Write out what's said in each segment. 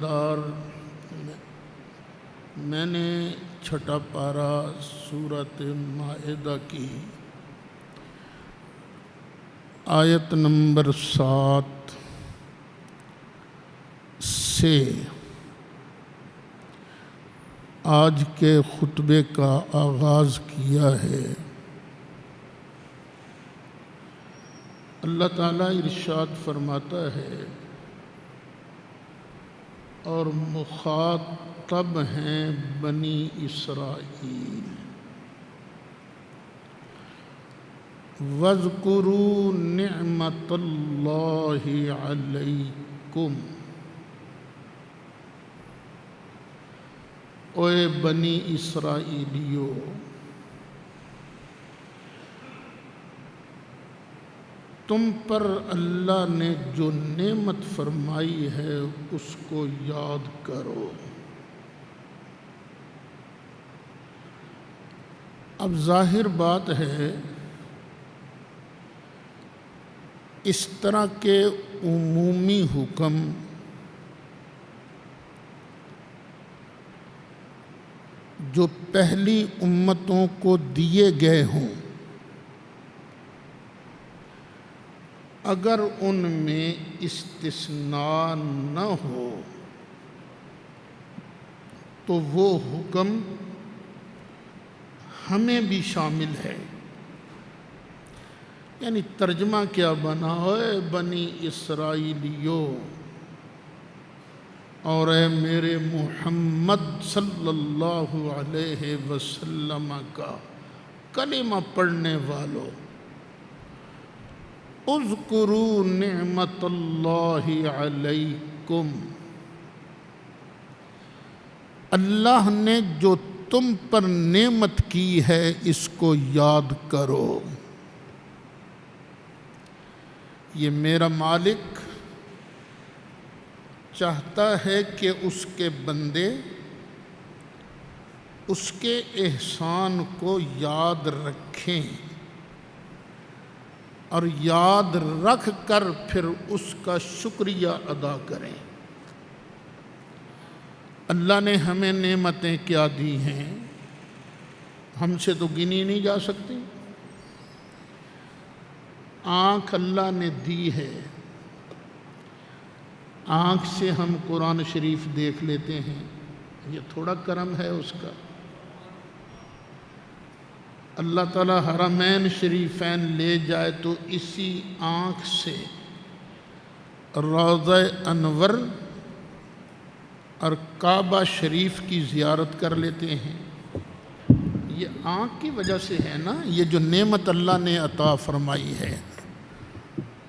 دار میں نے چھٹا پارا سورۃ مائدہ کی آیت نمبر 7 سے آج کے خطبے کا آغاز کیا ہے۔ اللہ تعالیٰ ارشاد فرماتا ہے اور مخاطب ہیں بنی اسرائیل، وَاذْكُرُوا نِعْمَةَ اللَّهِ عَلَيْكُمْ، اے بنی اسرائیلیو تم پر اللہ نے جو نعمت فرمائی ہے اس کو یاد کرو۔ اب ظاہر بات ہے اس طرح کے عمومی حکم جو پہلی امتوں کو دیے گئے ہوں، اگر ان میں استثناء نہ ہو تو وہ حکم ہمیں بھی شامل ہے۔ یعنی ترجمہ کیا بنا ہے، بنی اسرائیلیو اور اے میرے محمد صلی اللہ علیہ وسلم کا کلمہ پڑھنے والوں، اذکروا نعمت اللہ علیکم، اللہ نے جو تم پر نعمت کی ہے اس کو یاد کرو۔ یہ میرا مالک چاہتا ہے کہ اس کے بندے اس کے احسان کو یاد رکھیں اور یاد رکھ کر پھر اس کا شکریہ ادا کریں۔ اللہ نے ہمیں نعمتیں کیا دی ہیں، ہم سے تو گنی نہیں جا سکتی۔ آنکھ اللہ نے دی ہے، آنکھ سے ہم قرآن شریف دیکھ لیتے ہیں، یہ تھوڑا کرم ہے اس کا۔ اللہ تعالیٰ حرمین شریفین لے جائے تو اسی آنکھ سے روضہ انور اور کعبہ شریف کی زیارت کر لیتے ہیں۔ یہ آنکھ کی وجہ سے ہے نا، یہ جو نعمت اللہ نے عطا فرمائی ہے۔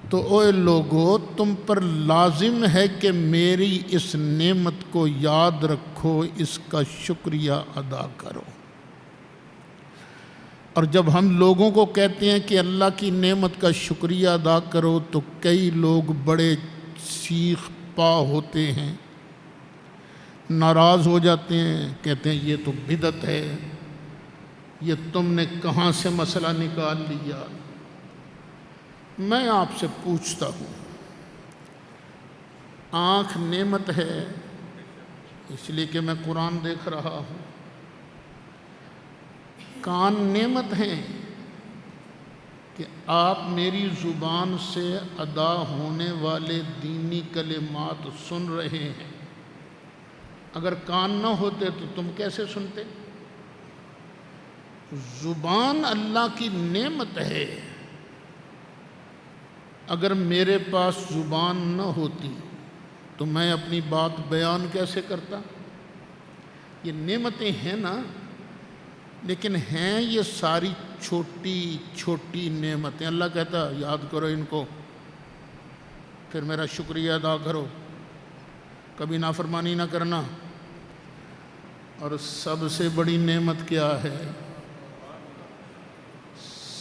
تو اے لوگو تم پر لازم ہے کہ میری اس نعمت کو یاد رکھو، اس کا شکریہ ادا کرو۔ اور جب ہم لوگوں کو کہتے ہیں کہ اللہ کی نعمت کا شکریہ ادا کرو تو کئی لوگ بڑے سیخ پا ہوتے ہیں، ناراض ہو جاتے ہیں، کہتے ہیں یہ تو بدعت ہے، یہ تم نے کہاں سے مسئلہ نکال لیا۔ میں آپ سے پوچھتا ہوں، آنکھ نعمت ہے اس لیے کہ میں قرآن دیکھ رہا ہوں، کان نعمت ہیں کہ آپ میری زبان سے ادا ہونے والے دینی کلمات سن رہے ہیں، اگر کان نہ ہوتے تو تم کیسے سنتے؟ زبان اللہ کی نعمت ہے، اگر میرے پاس زبان نہ ہوتی تو میں اپنی بات بیان کیسے کرتا؟ یہ نعمتیں ہیں نا، لیکن ہیں یہ ساری چھوٹی چھوٹی نعمتیں۔ اللہ کہتا ہے یاد کرو ان کو، پھر میرا شکریہ ادا کرو، کبھی نافرمانی نہ کرنا۔ اور سب سے بڑی نعمت کیا ہے؟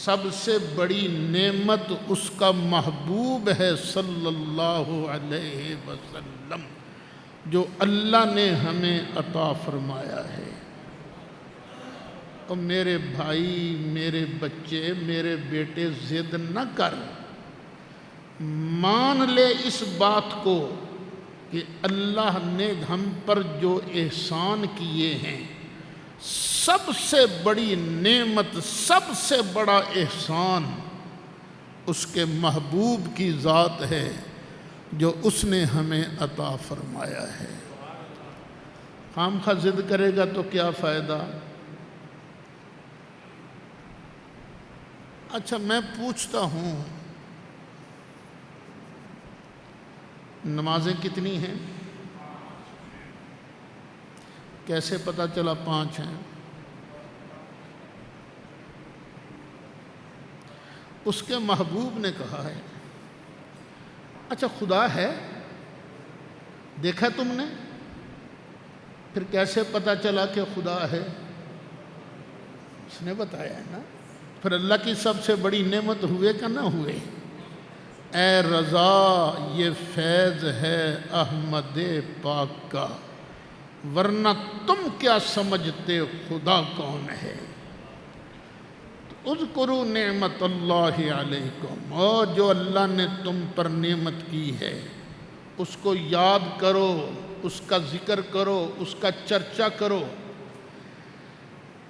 سب سے بڑی نعمت اس کا محبوب ہے صلی اللہ علیہ وسلم، جو اللہ نے ہمیں عطا فرمایا ہے۔ اور میرے بھائی، میرے بچے، میرے بیٹے ضد نہ کر، مان لے اس بات کو کہ اللہ نے ہم پر جو احسان کیے ہیں، سب سے بڑی نعمت، سب سے بڑا احسان اس کے محبوب کی ذات ہے جو اس نے ہمیں عطا فرمایا ہے۔ خام خواہ ضد کرے گا تو کیا فائدہ؟ اچھا میں پوچھتا ہوں، نمازیں کتنی ہیں؟ کیسے پتہ چلا 5 ہیں؟ اس کے محبوب نے کہا ہے۔ اچھا خدا ہے، دیکھا تم نے؟ پھر کیسے پتہ چلا کہ خدا ہے؟ اس نے بتایا ہے نا۔ پھر اللہ کی سب سے بڑی نعمت ہوئے کہ نہ ہوئے؟ اے رضا یہ فیض ہے احمد پاک کا، ورنہ تم کیا سمجھتے خدا کون ہے؟ اذکروا نعمت اللہ علیکم، اور جو اللہ نے تم پر نعمت کی ہے اس کو یاد کرو، اس کا ذکر کرو، اس کا چرچا کرو۔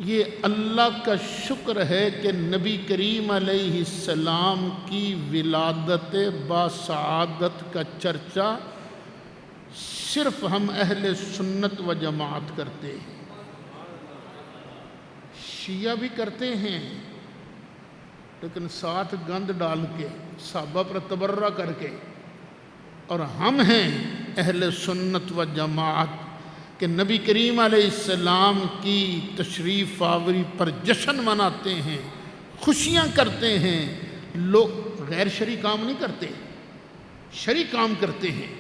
یہ اللہ کا شکر ہے کہ نبی کریم علیہ السلام کی ولادت باسعادت کا چرچا صرف ہم اہل سنت و جماعت کرتے ہیں، شیعہ بھی کرتے ہیں لیکن ساتھ گند ڈال کے، صحابہ پر تبرہ کر کے، اور ہم ہیں اہل سنت و جماعت کہ نبی کریم علیہ السلام کی تشریف آوری پر جشن مناتے ہیں، خوشیاں کرتے ہیں۔ لوگ غیر شرعی کام نہیں کرتے، شرعی کام کرتے ہیں،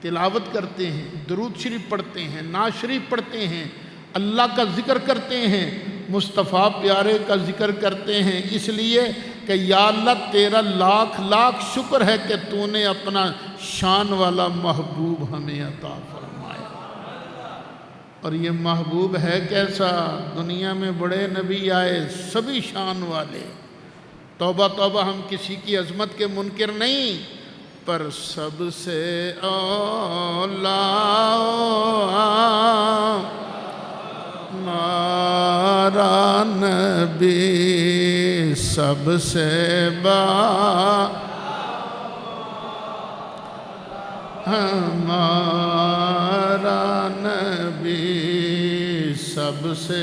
تلاوت کرتے ہیں، درود شریف پڑھتے ہیں، نعت شریف پڑھتے ہیں، اللہ کا ذکر کرتے ہیں، مصطفیٰ پیارے کا ذکر کرتے ہیں، اس لیے کہ یا اللہ تیرا لاکھ لاکھ شکر ہے کہ تو نے اپنا شان والا محبوب ہمیں عطا فرمایا۔ اور یہ محبوب ہے کیسا؟ دنیا میں بڑے نبی آئے سبھی شان والے، توبہ توبہ ہم کسی کی عظمت کے منکر نہیں، پر سب سے اولا ہمارا نبی، سب سے ہمارا نبی، سب سے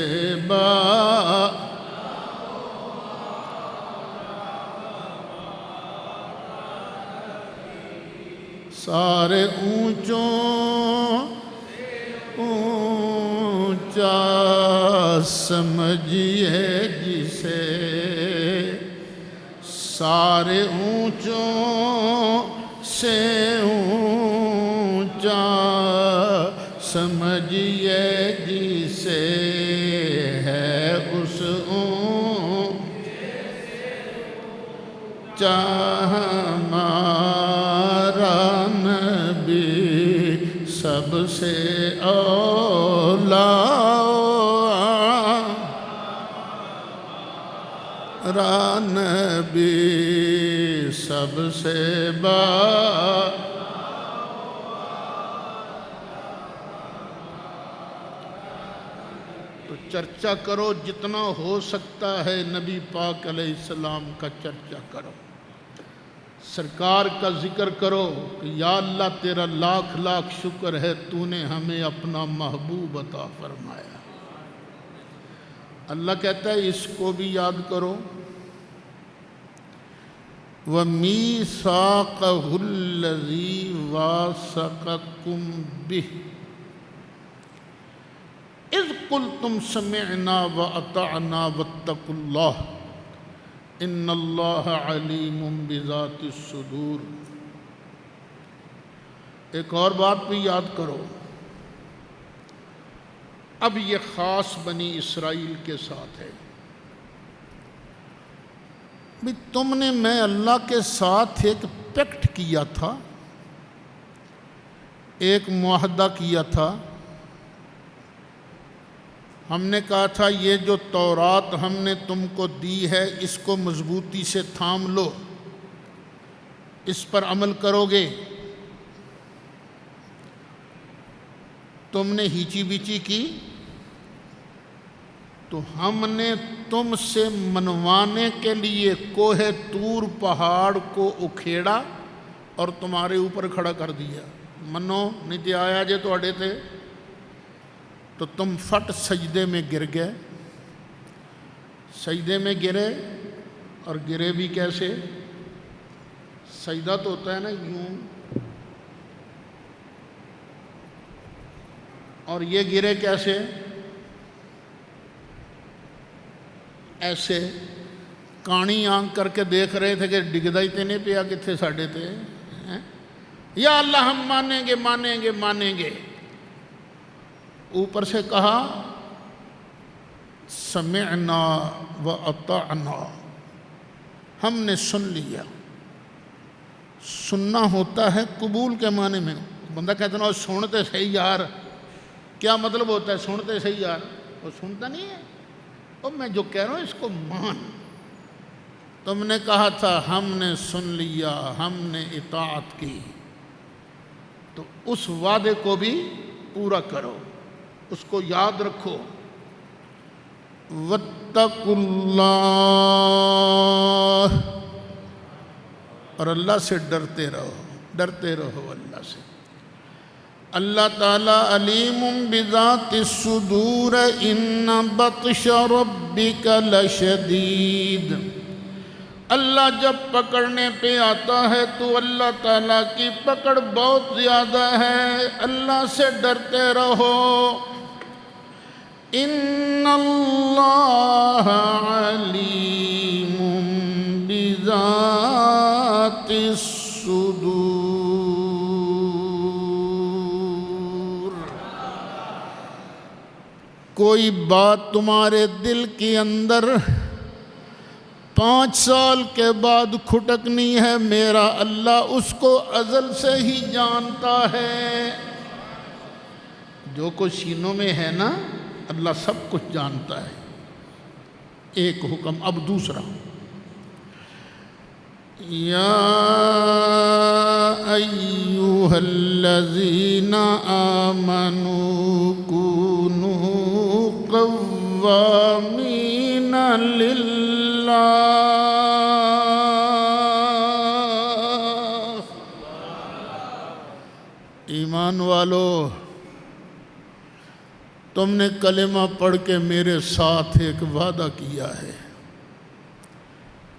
سارے اونچوں اونچا سمجھیے جسے، سارے اونچوں سے اونچا سمجھیے جسے، ہے اس اونچا ہمارا نبی، سب سے اولا را نبی، سب سے تو چرچا کرو جتنا ہو سکتا ہے، نبی پاک علیہ السلام کا چرچا کرو، سرکار کا ذکر کرو کہ یا اللہ تیرا لاکھ لاکھ شکر ہے تو نے ہمیں اپنا محبوب عطا فرمایا۔ اللہ کہتا ہے اس کو بھی یاد کرو، وَمِيثَاقَهُ الَّذِي وَاثَقَكُم بِهِ إِذْ قُلْتُمْ سَمِعْنَا وَأَطَعْنَا وَاتَّقُوا اللَّهَ إِنَّ اللَّهَ عَلِيمٌ بِذَاتِ الصُّدُورِ۔ ایک اور بات بھی یاد کرو، اب یہ خاص بنی اسرائیل کے ساتھ ہے۔ بھی تم نے، میں اللہ کے ساتھ ایک پیکٹ کیا تھا، ایک معاہدہ کیا تھا، ہم نے کہا تھا یہ جو تورات ہم نے تم کو دی ہے اس کو مضبوطی سے تھام لو، اس پر عمل کرو گے۔ تم نے ہیچی بیچی کی تو ہم نے تم سے منوانے کے لیے کوہ طور پہاڑ کو اکھیڑا اور تمہارے اوپر کھڑا کر دیا۔ منو نہیں تے آیا جے تواڈے تے تو تم فٹ سجدے میں گر گئے۔ سجدے میں گرے، اور گرے بھی کیسے؟ سجدہ تو ہوتا ہے نا یوں، اور یہ گرے کیسے؟ ایسے کانی آنکھ کر کے دیکھ رہے تھے کہ ڈگدا ہی تے نہیں پیا کتنے ساڈے تے۔ یا اللہ ہم مانیں گے مانیں گے مانیں گے۔ اوپر سے کہا سمعنا واطعنا، ہم نے سن لیا۔ سننا ہوتا ہے قبول کے معنی میں۔ بندہ کہتا نا سنتے صحیح یار، کیا مطلب ہوتا ہے سنتے صحیح یار؟ وہ سنتا نہیں ہے، اور میں جو کہہ رہا ہوں اس کو مان۔ تم نے کہا تھا ہم نے سن لیا، ہم نے اطاعت کی، تو اس وعدے کو بھی پورا کرو، اس کو یاد رکھو۔ واتقوا اللہ، اور اللہ سے ڈرتے رہو اللہ سے۔ اللہ تعالیٰ علیم بذات الصدور ان بطش ربک لشدید۔ اللہ جب پکڑنے پہ آتا ہے تو اللہ تعالیٰ کی پکڑ بہت زیادہ ہے۔ اللہ سے ڈرتے رہو۔ ان اللہ علیم بذات الصدور۔ کوئی بات تمہارے دل کے اندر 5 سال کے بعد کھٹکنی ہے، میرا اللہ اس کو ازل سے ہی جانتا ہے۔ جو کچھ سینوں میں ہے نا، اللہ سب کچھ جانتا ہے۔ ایک حکم، اب دوسرا، یا ایھا الذین آمنوا کونوا قوامین للہ۔ ایمان والو، تم نے کلمہ پڑھ کے میرے ساتھ ایک وعدہ کیا ہے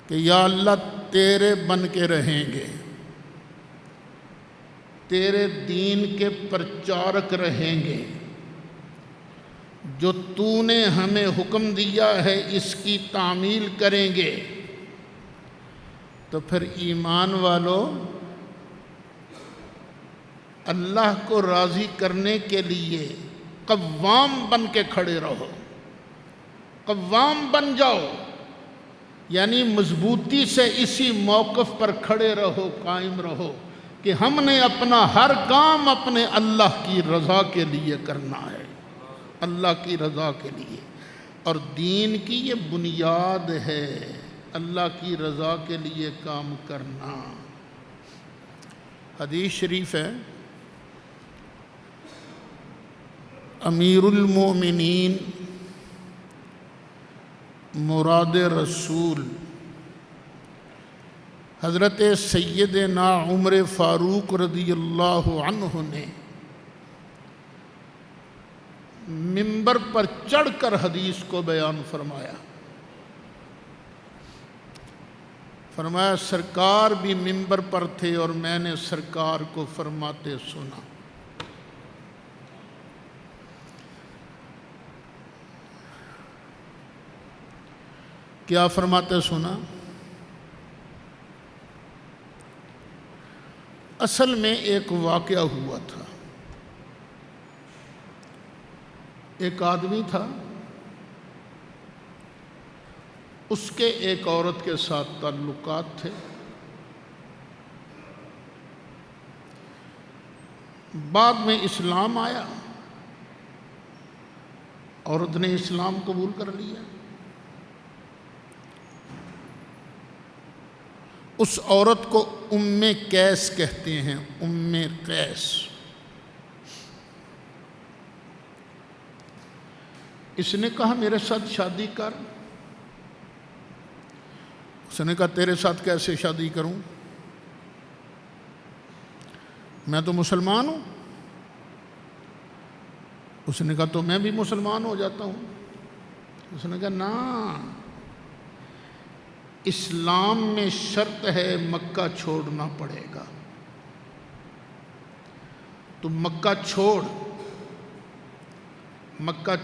کہ یا اللہ تیرے بن کے رہیں گے، تیرے دین کے پرچارک رہیں گے، جو تو نے ہمیں حکم دیا ہے اس کی تعمیل کریں گے۔ تو پھر ایمان والو، اللہ کو راضی کرنے کے لیے قوام بن کے کھڑے رہو، قوام بن جاؤ، یعنی مضبوطی سے اسی موقف پر کھڑے رہو، قائم رہو کہ ہم نے اپنا ہر کام اپنے اللہ کی رضا کے لیے کرنا ہے، اللہ کی رضا کے لیے۔ اور دین کی یہ بنیاد ہے، اللہ کی رضا کے لیے کام کرنا۔ حدیث شریف ہے، امیر المومنین مراد رسول حضرت سیدنا عمر فاروق رضی اللہ عنہ نے منبر پر چڑھ کر حدیث کو بیان فرمایا۔ فرمایا سرکار بھی منبر پر تھے اور میں نے سرکار کو فرماتے سنا۔ کیا فرماتے سنا؟ اصل میں ایک واقعہ ہوا تھا۔ ایک آدمی تھا، اس کے ایک عورت کے ساتھ تعلقات تھے۔ بعد میں اسلام آیا، عورت نے اسلام قبول کر لیا۔ اس عورت کو ام قیس کہتے ہیں، ام قیس۔ اس نے کہا میرے ساتھ شادی کر۔ اس نے کہا تیرے ساتھ کیسے شادی کروں، میں تو مسلمان ہوں۔ اس نے کہا تو میں بھی مسلمان ہو جاتا ہوں۔ اس نے کہا نا، اسلام میں شرط ہے مکہ چھوڑنا پڑے گا، تو مکہ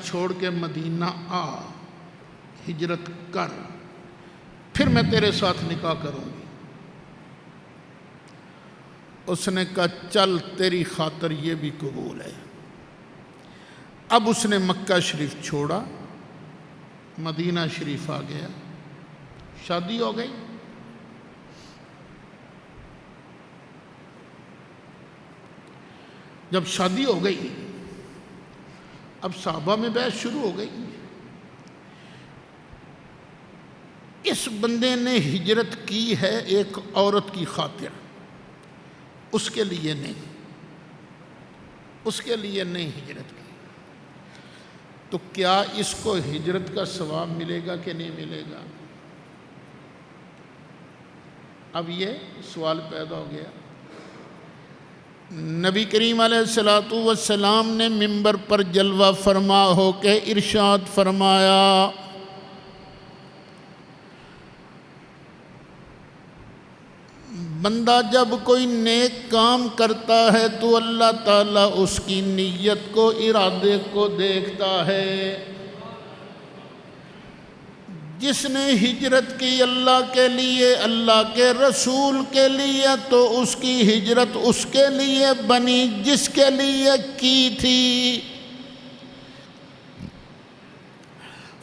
چھوڑ کے مدینہ آ، ہجرت کر، پھر میں تیرے ساتھ نکاح کروں گی۔ اس نے کہا چل تیری خاطر یہ بھی قبول ہے۔ اب اس نے مکہ شریف چھوڑا، مدینہ شریف آ گیا، شادی ہو گئی۔ جب شادی ہو گئی، اب صحابہ میں بحث شروع ہو گئی، اس بندے نے ہجرت کی ہے ایک عورت کی خاطر، اس کے لیے نہیں، اس کے لیے نہیں ہجرت کی، تو کیا اس کو ہجرت کا ثواب ملے گا کہ نہیں ملے گا؟ اب یہ سوال پیدا ہو گیا۔ نبی کریم علیہ السلام نے منبر پر جلوہ فرما ہو کے ارشاد فرمایا، بندہ جب کوئی نیک کام کرتا ہے تو اللہ تعالیٰ اس کی نیت کو، ارادے کو دیکھتا ہے۔ جس نے ہجرت کی اللہ کے لیے، اللہ کے رسول کے لیے، تو اس کی ہجرت اس کے لیے بنی جس کے لیے کی تھی۔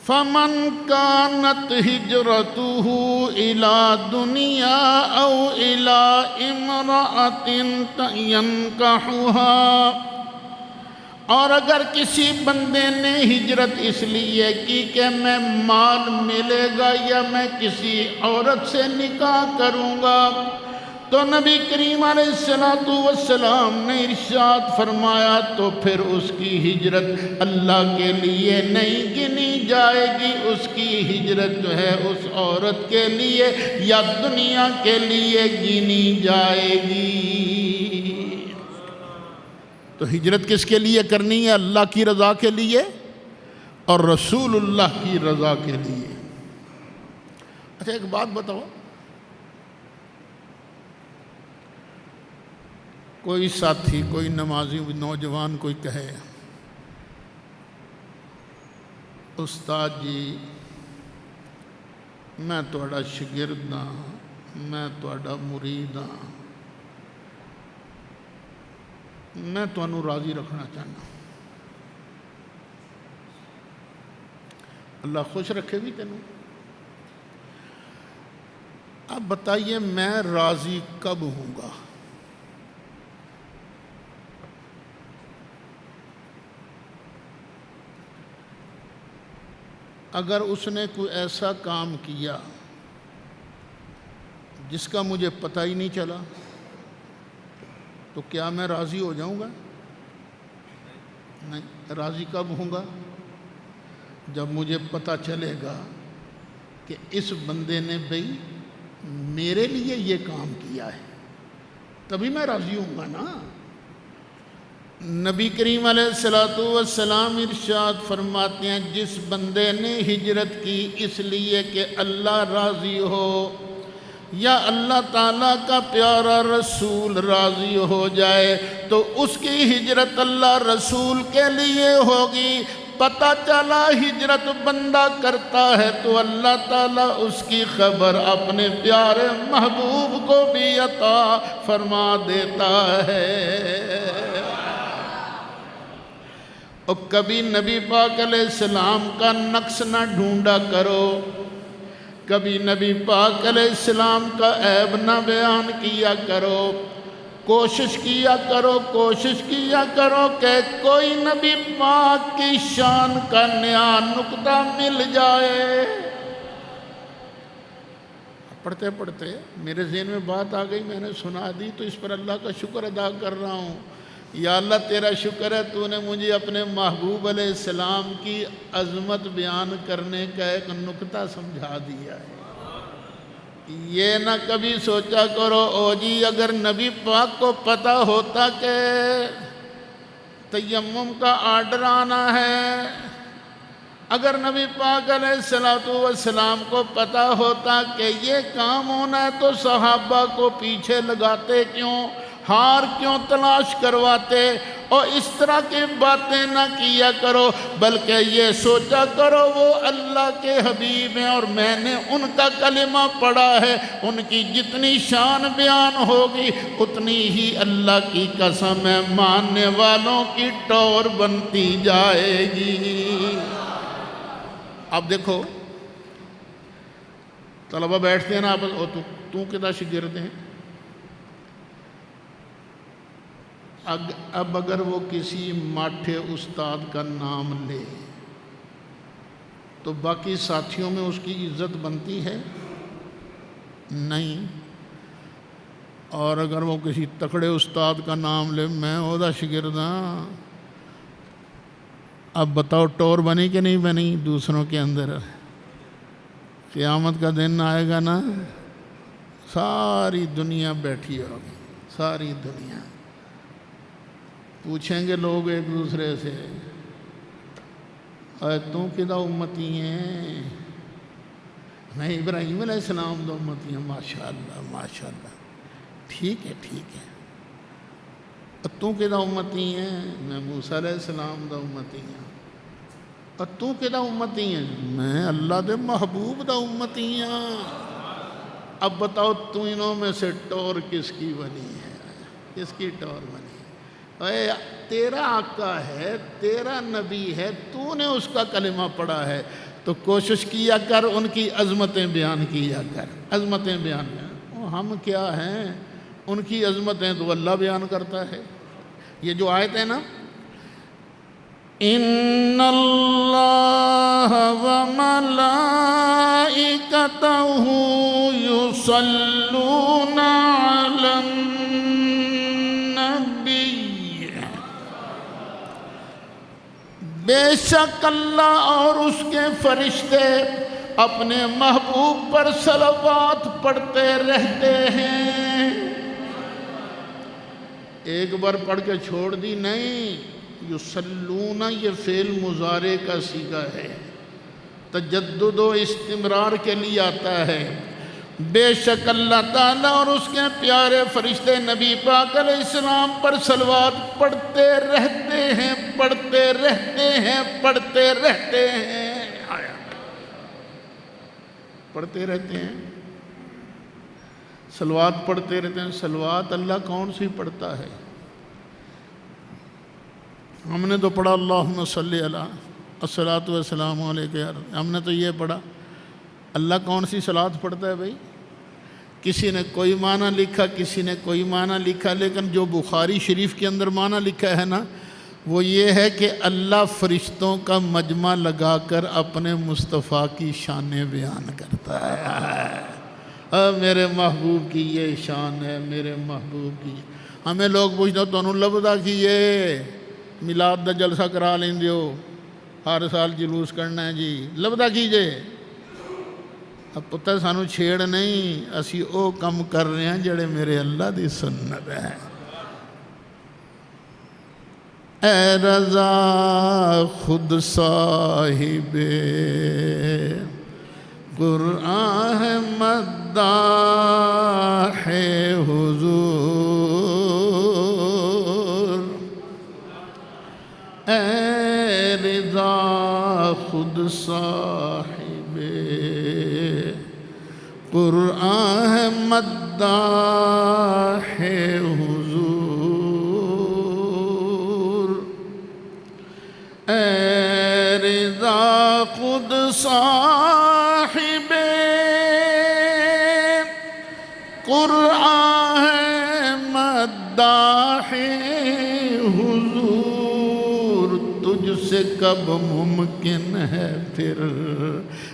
فَمَنْ كَانَتْ هِجْرَتُهُ إِلَى دُنْيَا أَوْ إِلَى امْرَأَةٍ يَنْكَحُهَا، اور اگر کسی بندے نے ہجرت اس لیے کی کہ میں مال ملے گا یا میں کسی عورت سے نکاح کروں گا، تو نبی کریم علیہ السلام نے ارشاد فرمایا تو پھر اس کی ہجرت اللہ کے لیے نہیں گنی جائے گی، اس کی ہجرت جو ہے اس عورت کے لیے یا دنیا کے لیے گنی جائے گی۔ تو ہجرت کس کے لیے کرنی ہے؟ اللہ کی رضا کے لیے اور رسول اللہ کی رضا کے لیے۔ اچھا ایک بات بتاؤ، کوئی ساتھی، کوئی نمازی نوجوان کوئی کہے استاد جی میں تہاڈا شاگرد ہاں، میں تہاڈا مرید ہاں، میں تانوں راضی رکھنا چاہنا، اللہ خوش رکھے بھی تینوں۔ اب بتائیے میں راضی کب ہوں گا؟ اگر اس نے کوئی ایسا کام کیا جس کا مجھے پتہ ہی نہیں چلا تو کیا میں راضی ہو جاؤں گا؟ نہیں، راضی کب ہوں گا؟ جب مجھے پتہ چلے گا کہ اس بندے نے بھئی میرے لیے یہ کام کیا ہے، تبھی میں راضی ہوں گا نا۔ نبی کریم علیہ السلام ارشاد فرماتے ہیں جس بندے نے ہجرت کی اس لیے کہ اللہ راضی ہو یا اللہ تعالیٰ کا پیارا رسول راضی ہو جائے تو اس کی ہجرت اللہ رسول کے لیے ہوگی۔ پتہ چلا ہجرت بندہ کرتا ہے تو اللہ تعالیٰ اس کی خبر اپنے پیارے محبوب کو بھی عطا فرما دیتا ہے۔ اور کبھی نبی پاک علیہ السلام کا نقص نہ ڈھونڈا کرو، کبھی نبی پاک علیہ السلام کا عیب نہ بیان کیا کرو، کوشش کیا کرو کہ کوئی نبی پاک کی شان کا نیا نقطہ مل جائے۔ پڑھتے پڑھتے میرے ذہن میں بات آ گئی، میں نے سنا دی تو اس پر اللہ کا شکر ادا کر رہا ہوں یا اللہ تیرا شکر ہے تو نے مجھے اپنے محبوب علیہ السلام کی عظمت بیان کرنے کا ایک نکتہ سمجھا دیا ہے۔ یہ نہ کبھی سوچا کرو او جی اگر نبی پاک کو پتہ ہوتا کہ تیمم کا آرڈر آنا ہے، اگر نبی پاک علیہ السلام کو پتہ ہوتا کہ یہ کام ہونا ہے تو صحابہ کو پیچھے لگاتے کیوں، ہار کیوں تلاش کرواتے؟ اور اس طرح کی باتیں نہ کیا کرو، بلکہ یہ سوچا کرو وہ اللہ کے حبیب ہیں اور میں نے ان کا کلمہ پڑھا ہے، ان کی جتنی شان بیان ہوگی اتنی ہی اللہ کی قسم ہے ماننے والوں کی ٹور بنتی جائے گی۔ اب دیکھو طلبہ بیٹھتے ہیں نا آپس، تو کدا شاگرد ہیں؟ اب اگر وہ کسی ماٹھے استاد کا نام لے تو باقی ساتھیوں میں اس کی عزت بنتی ہے؟ نہیں۔ اور اگر وہ کسی تکڑے استاد کا نام لے، میں اودا شاگرد ہاں، اب بتاؤ ٹور بنی کہ نہیں بنی دوسروں کے اندر؟ قیامت کا دن آئے گا نا، ساری دنیا بیٹھی ہوگی، ساری دنیا پوچھیں گے لوگ ایک دوسرے سے، اے تو کدا امتی ہیں؟ میں ابراہیم علیہ السلام دا امتی ہیں۔ ماشاءاللہ ماشاءاللہ، ٹھیک ہے ٹھیک ہے۔ تو کدا امتی ہیں؟ میں موسیٰ علیہ السلام دا امتی ہیں۔ اور تو کدا امتی ہیں؟ میں اللہ دے محبوب دا امتی ہیں۔ اب بتاؤ تینوں میں سے ٹور کس کی بنی ہے؟ کس کی ٹور بنی؟ اے تیرا آقا ہے، تیرا نبی ہے، تو نے اس کا کلمہ پڑھا ہے تو کوشش کیا کر ان کی عظمتیں بیان کیا کر، عظمتیں بیان کر۔ ہم کیا ہیں؟ ان کی عظمتیں تو اللہ بیان کرتا ہے۔ یہ جو آیت ہے نا، ان اللہ وملائکتہ یصلون علی النبی، بے شک اللہ اور اس کے فرشتے اپنے محبوب پر صلوات پڑھتے رہتے ہیں۔ ایک بار پڑھ کے چھوڑ دی نہیں، یصلون یہ فعل مضارع کا صیغہ ہے، تجدد و استمرار کے لیے آتا ہے۔ بے شک اللہ تعالیٰ اور اس کے پیارے فرشتے نبی پاک علیہ السلام پر صلوات پڑھتے رہتے ہیں، پڑھتے رہتے ہیں، پڑھتے رہتے ہیں، پڑھتے رہتے ہیں، صلوات پڑھتے رہتے ہیں۔ صلوات اللہ کون سی پڑھتا ہے؟ ہم نے تو پڑھا اللہم صلی علی الصلاۃ والسلام علیہ، ہم نے تو یہ پڑھا۔ اللہ کون سی صلوات پڑھتا ہے بھائی؟ کسی نے کوئی معنی لکھا، کسی نے کوئی معنی لکھا، لیکن جو بخاری شریف کے اندر معنی لکھا ہے نا وہ یہ ہے کہ اللہ فرشتوں کا مجمع لگا کر اپنے مصطفیٰ کی شانیں بیان کرتا ہے۔ میرے محبوب کی یہ شان ہے، میرے محبوب کی۔ ہمیں لوگ پوچھتے تو انہوں لبدا کیے میلاد دا جلسہ کرا لیں دیو، ہر سال جلوس کرنا ہے جی، لبدا کیجے۔ اب پتہ سانو چھیڑ نہیں، اسی او کم کر رہے ہیں جڑے میرے اللہ دی سنت ہے۔ اے رضا خود صاحب قرآن ہے مداح حضور، اے رضا خود صاحب قرآن ہے مداح حضور، اے رضا خود صاحب قرآن ہے مداح حضور، تجھ سے کب ممکن ہے پھر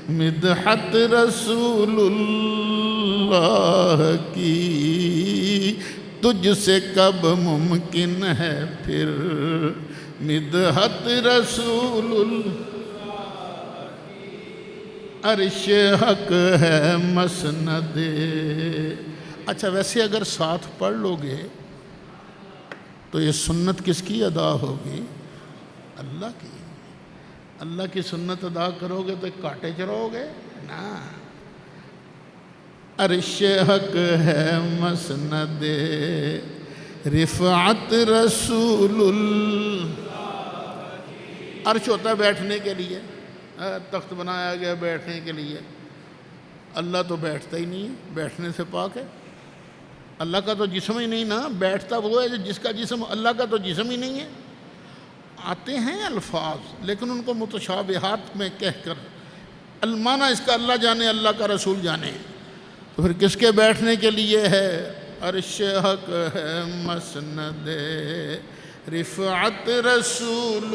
مدحت رسول اللہ کی، تجھ سے کب ممکن ہے پھر مدحت رسول عرش حق ہے مسند. اچھا ویسے اگر ساتھ پڑھ لو گے تو یہ سنت کس کی ادا ہوگی؟ اللہ کی. اللہ کی سنت ادا کرو گے تو کاٹے چرو گے نا. عرش حق ہے مسند رفعت رسول عرش ہوتا ہے بیٹھنے کے لیے، تخت بنایا گیا بیٹھنے کے لیے. اللہ تو بیٹھتا ہی نہیں ہے، بیٹھنے سے پاک ہے. اللہ کا تو جسم ہی نہیں نا، بیٹھتا وہ ہے جس کا جسم، اللہ کا تو جسم ہی نہیں ہے. آتے ہیں الفاظ لیکن ان کو متشابہات میں کہہ کر المعنی اس کا اللہ جانے اللہ کا رسول جانے. تو پھر کس کے بیٹھنے کے لیے ہے؟ عرش حق ہے مسند رفعت رسول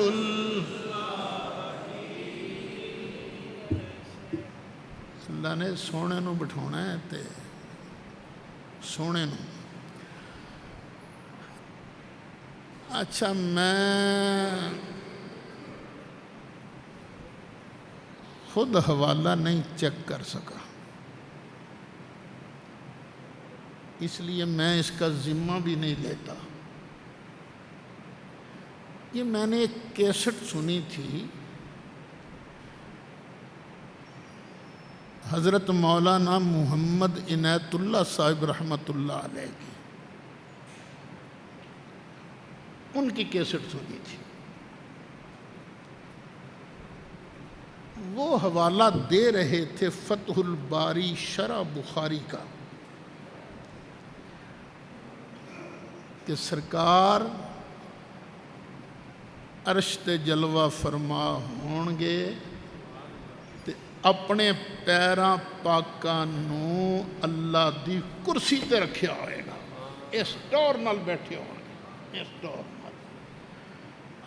اللہ نے سونے نو بٹھانا ہے تے سونے نو. اچھا میں خود حوالہ نہیں چیک کر سکا، اس لیے میں اس کا ذمہ بھی نہیں لیتا. یہ میں نے ایک کیسٹ سنی تھی حضرت مولانا محمد عنایت اللہ صاحب رحمۃ اللہ علیہ کی، ان کی کیسٹ سنی تھی. وہ حوالہ دے رہے تھے فتح الباری شرح بخاری کا کہ سرکار عرش تے جلوہ فرما ہون گے تے اپنے پیراں پاکاں نو اللہ دی کرسی تے رکھیا ہوئے گا، اس ٹور نال بیٹھے ہوں گے، اس ٹور نال.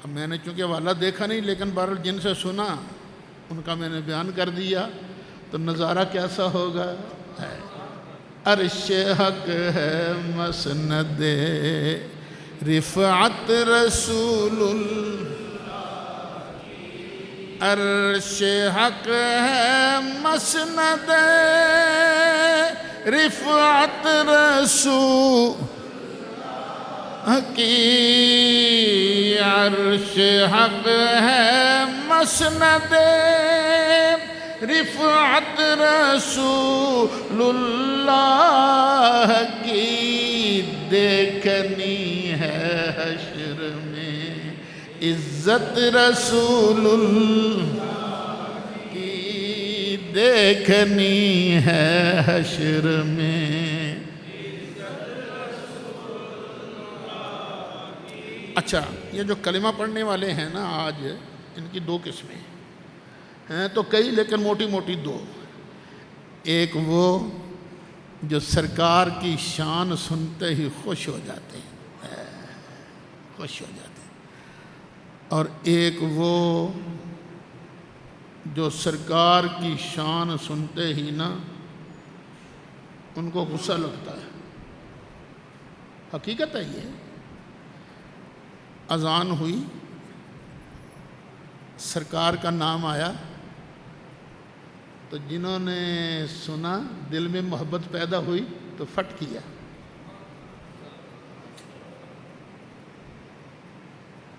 اب میں نے چونکہ حوالہ دیکھا نہیں لیکن بہرحال جن سے سنا ان کا میں نے بیان کر دیا. تو نظارہ کیسا ہوگا؟ عرش حق ہے مسند رفعت رسول عرش حق ہے مسند رفعت رسول کی، عرش حق ہے مسند رفعت رسول اللہ کی. دیکھنی ہے حشر میں عزت رسول اللہ کی، دیکھنی ہے حشر میں. اچھا یہ جو کلمہ پڑھنے والے ہیں نا آج، ان کی دو قسمیں ہیں تو کئی لیکن موٹی موٹی دو. ایک وہ جو سرکار کی شان سنتے ہی خوش ہو جاتے ہیں، خوش ہو جاتے ہیں. اور ایک وہ جو سرکار کی شان سنتے ہی نا ان کو غصہ لگتا ہے. حقیقت ہے یہ. اذان ہوئی، سرکار کا نام آیا تو جنہوں نے سنا دل میں محبت پیدا ہوئی تو فٹ کیا.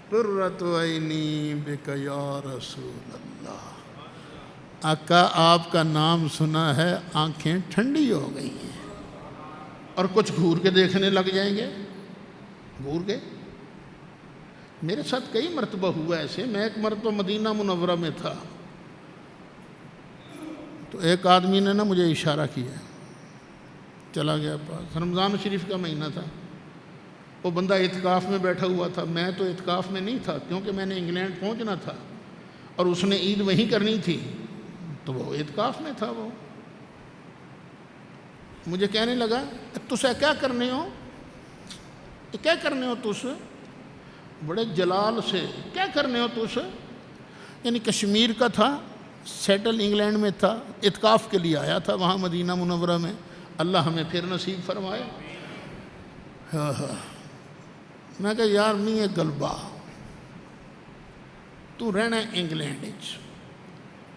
قرۃ عینی بک یا رسول اللہ. آقا آپ کا نام سنا ہے آنکھیں ٹھنڈی ہو گئی ہیں. اور کچھ گھور کے دیکھنے لگ جائیں گے، گھور کے. میرے ساتھ کئی مرتبہ ہوا ایسے. میں ایک مرتبہ مدینہ منورہ میں تھا تو ایک آدمی نے نا مجھے اشارہ کیا، چلا گیا پاس. رمضان شریف کا مہینہ تھا. وہ بندہ اعتکاف میں بیٹھا ہوا تھا. میں تو اعتکاف میں نہیں تھا کیونکہ میں نے انگلینڈ پہنچنا تھا اور اس نے عید وہیں کرنی تھی تو وہ اعتکاف میں تھا. وہ مجھے کہنے لگا تسے کیا کرنے ہو، کیا کرنے ہو تس، بڑے جلال سے کیا کرنے ہو تس. یعنی کشمیر کا تھا، سیٹل انگلینڈ میں تھا، اعتکاف کے لیے آیا تھا وہاں مدینہ منورہ میں. اللہ ہمیں پھر نصیب فرمائے. میں کہا یار نہیں ہے گلبا، تو رہنا انگلینڈ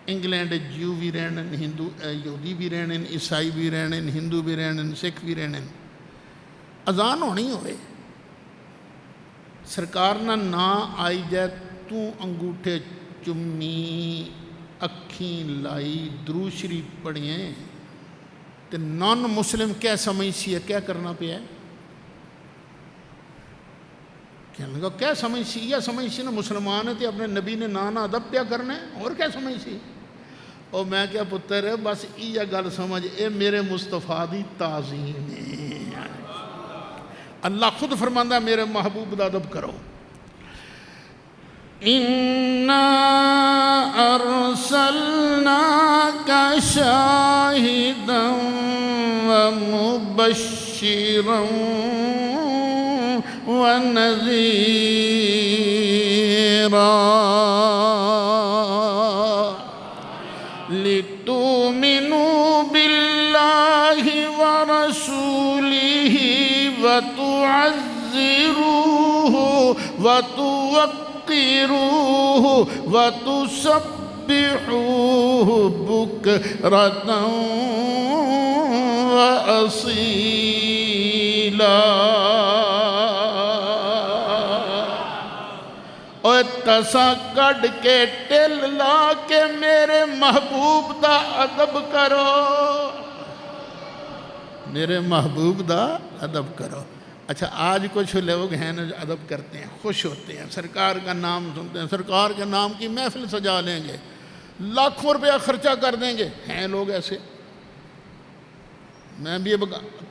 انگلینڈ جیو بھی رہنے، ہندو یہودی بھی رہنے، عیسائی بھی رہنے، ہندو بھی رہنے، سکھ بھی رہنے، اذان ہونی ہوئے سرکار نہ آئی جائے تو انگوٹھے چمی اکھیں لائی درود شریف پڑھیں تو نان مسلم کیا سمجھ سی ہے کیا کرنا پیا ہے؟ کہنے لگا کیا سمجھ سی؟ یا سمجھ سی نا مسلمان ہے تو اپنے نبی نے نانا ادب پیا کرنا ہے، اور کیا سمجھ سی؟ اور میں کیا پتر ہے بس یہ گل سمجھ، اے میرے مصطفیٰ دی تعظیم ہے۔ اللہ خود فرماندہ ہے میرے محبوب دا ادب کرو۔ اِنَّا أَرْسَلْنَاكَ شَاهِدًا وَمُبَشِّرًا وَنَذِيرًا لِتُؤْمِنُوا بِاللَّهِ وَرَسُولِهِ وَتُعَزِّرُوهُ وَتُوَقِّرُوهُ وَتُسَبِّحُوهُ بُكْرَةً وَأَصِيلًا۔ اور تسا کڈ کے ٹل لا کے میرے محبوب دا ادب کرو، میرے محبوب دا ادب کرو۔ اچھا آج کچھ لوگ ہیں جو ادب کرتے ہیں، خوش ہوتے ہیں، سرکار کا نام سنتے ہیں، سرکار کے نام کی محفل سجا لیں گے، لاکھوں روپیہ خرچہ کر دیں گے، ہیں لوگ ایسے۔ میں بھی اب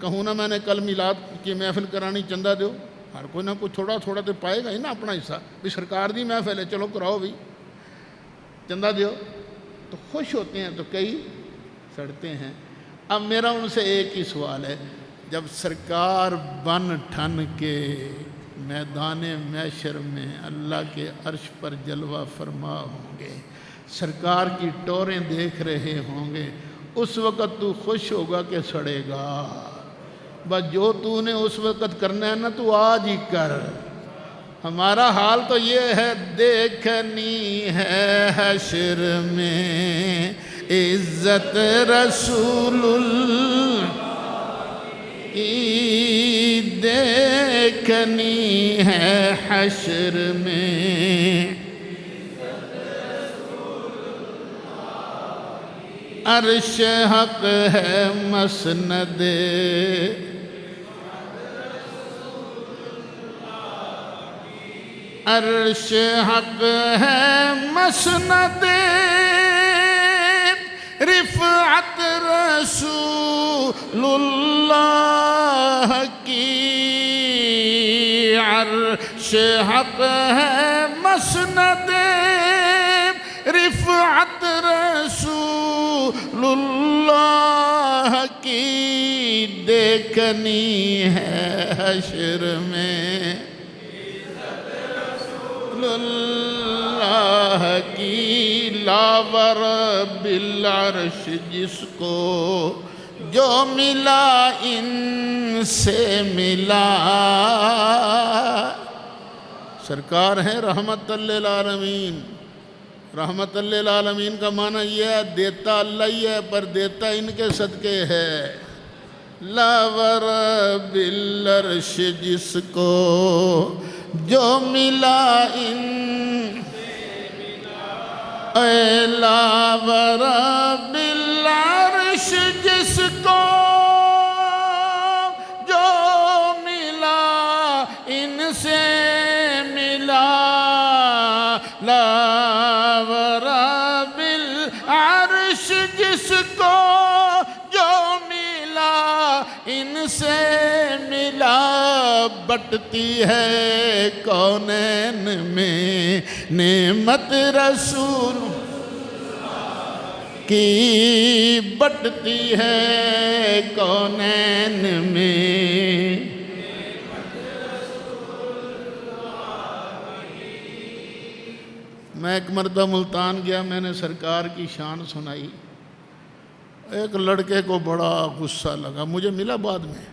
کہوں نا میں نے کل میلاد کی محفل کرانی، چندہ دیو، ہر کوئی نہ کوئی تھوڑا تھوڑا تو پائے گا ہی نا اپنا حصہ، بھی سرکار دی محفل ہے چلو کراؤ بھی، چندہ دیو، تو خوش ہوتے ہیں تو کئی سڑتے ہیں۔ اب میرا ان سے ایک ہی سوال ہے، جب سرکار بن ٹھن کے میدان محشر میں اللہ کے عرش پر جلوہ فرما ہوں گے، سرکار کی ٹوریں دیکھ رہے ہوں گے، اس وقت تو خوش ہوگا کہ سڑے گا؟ بس جو تو نے اس وقت کرنا ہے نا تو آج ہی کر۔ ہمارا حال تو یہ ہے، دیکھنی ہے حشر میں عزت رسول اللہ کی، دیکھنی ہے حشر میں عرش حق ہے مسند، عرش حق ہے مسند، رفعت رسول اللہ کی، عرش حق ہے مسند، رفعت رسول اللہ کی، دیکھنی ہے حشر میں اللہ کی، لا ورب العرش جس کو جو ملا ان سے ملا۔ سرکار ہیں رحمت للعالمین۔ رحمت للعالمین کا معنی یہ ہے دیتا اللہ ہی ہے، پر دیتا ان کے صدقے ہے۔ لا ورب العرش جس کو جو ملا ان، اے لا ورب العرش جس کو جو ملا ان سے ملا، لا ورب العرش جس کو جو ملا ان سے ملا، بٹتی ہے کونین میں نعمت رسول کی، بٹتی ہے کونین میں۔ میں ایک مرتبہ ملتان گیا، میں نے سرکار کی شان سنائی، ایک لڑکے کو بڑا غصہ لگا، مجھے ملا بعد میں،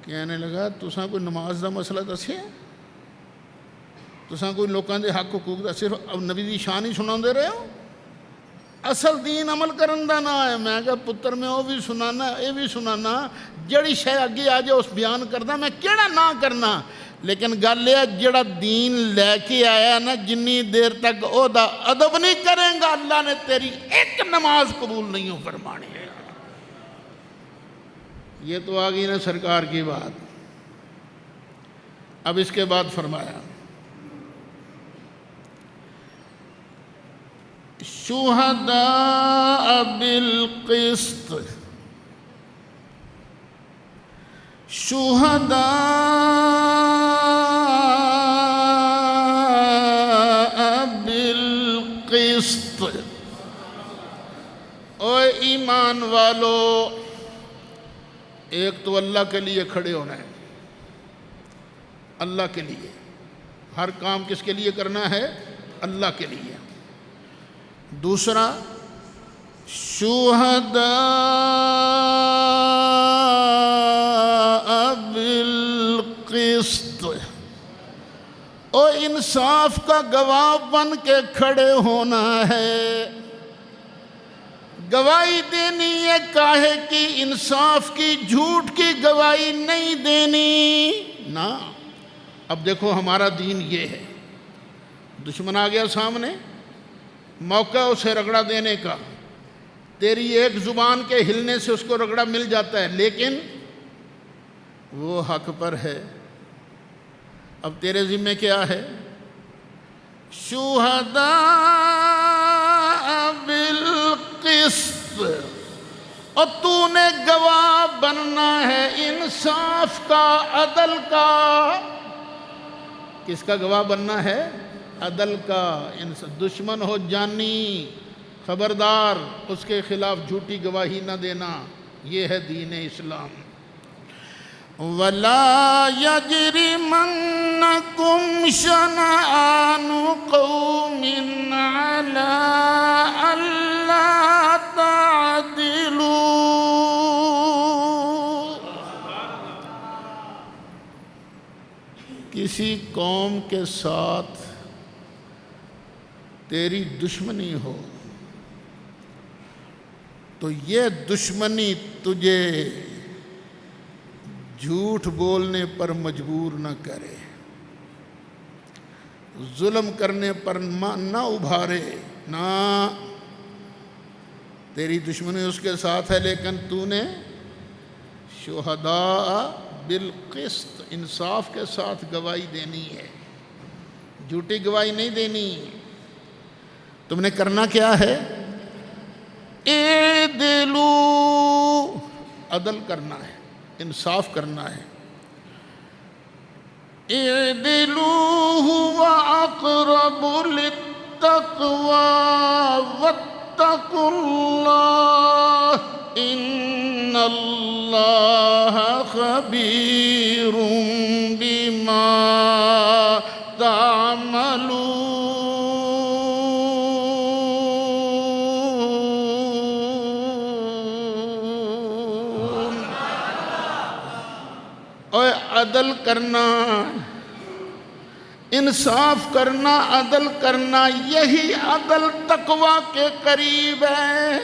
کہنے لگا تساں کوئی نماز دا مسئلہ دسیا، تساں کوئی لوکاں دے حق حقوق دا صرف نبی دی شان ہی سنا دے رہے ہو، اصل دین عمل کرن دا نا ہے۔ میں کہا پتر میں وہ بھی سنانا اے بھی سنانا، جڑی شے اگے آ جائے اس بیان کردا، میں کیڑا نہ کرنا۔ لیکن گل یہ جڑا دین لے کے آیا نا، جنی دیر تک او دا ادب نہیں کریں گا اللہ نے تیری ایک نماز قبول نہیں ہو فرمانی ہے۔ یہ تو آ گئی نا سرکار کی بات۔ اب اس کے بعد فرمایا شہداء بالقسط، شہداء بالقسط، او ایمان والو، ایک تو اللہ کے لیے کھڑے ہونا ہے، اللہ کے لیے ہر کام کس کے لیے کرنا ہے؟ اللہ کے لیے۔ دوسرا شہداء بالقسط، او انصاف کا گواہ بن کے کھڑے ہونا ہے، گواہی دینی ہے کاہے کی؟ انصاف کی، جھوٹ کی گواہی نہیں دینی نا۔ اب دیکھو ہمارا دین یہ ہے، دشمن آ گیا سامنے، موقع اسے رگڑا دینے کا، تیری ایک زبان کے ہلنے سے اس کو رگڑا مل جاتا ہے، لیکن وہ حق پر ہے۔ اب تیرے ذمہ کیا ہے؟ شہداء بالقسط، اور تو نے گواہ بننا ہے انصاف کا، عدل کا۔ کس کا گواہ بننا ہے؟ عدل کا۔ دشمن ہو جانی، خبردار اس کے خلاف جھوٹی گواہی نہ دینا، یہ ہے دین اسلام۔ وَلَا يَجْرِمَنَّكُمْ شَنَآنُ قَوْمٍ عَلَىٰ أَلَّا تَعْدِلُوا، کسی قوم کے ساتھ تیری دشمنی ہو تو یہ دشمنی تجھے جھوٹ بولنے پر مجبور نہ کرے، ظلم کرنے پر نہ ابھارے، نہ تیری دشمنی اس کے ساتھ ہے لیکن تو نے شہداء بالقسط، انصاف کے ساتھ گواہی دینی ہے، جھوٹی گواہی نہیں دینی۔ تم نے کرنا کیا ہے؟ اعدلوا، عدل کرنا ہے، انصاف کرنا ہے۔ اعدلوا هو اقرب للتقوى واتقوا اللہ ان اللہ خبیر بما تعملون۔ عدل کرنا، انصاف کرنا، عدل کرنا، یہی عدل تقویٰ کے قریب ہے۔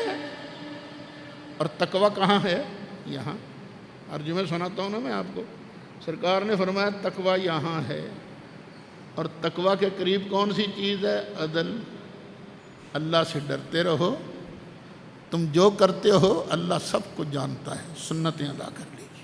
اور تقویٰ کہاں ہے؟ یہاں۔ ہر جمعہ سناتا ہوں نا میں آپ کو، سرکار نے فرمایا تقویٰ یہاں ہے۔ اور تقویٰ کے قریب کون سی چیز ہے؟ عدل۔ اللہ سے ڈرتے رہو، تم جو کرتے ہو اللہ سب کو جانتا ہے۔ سنتیں ادا کر لیجیے۔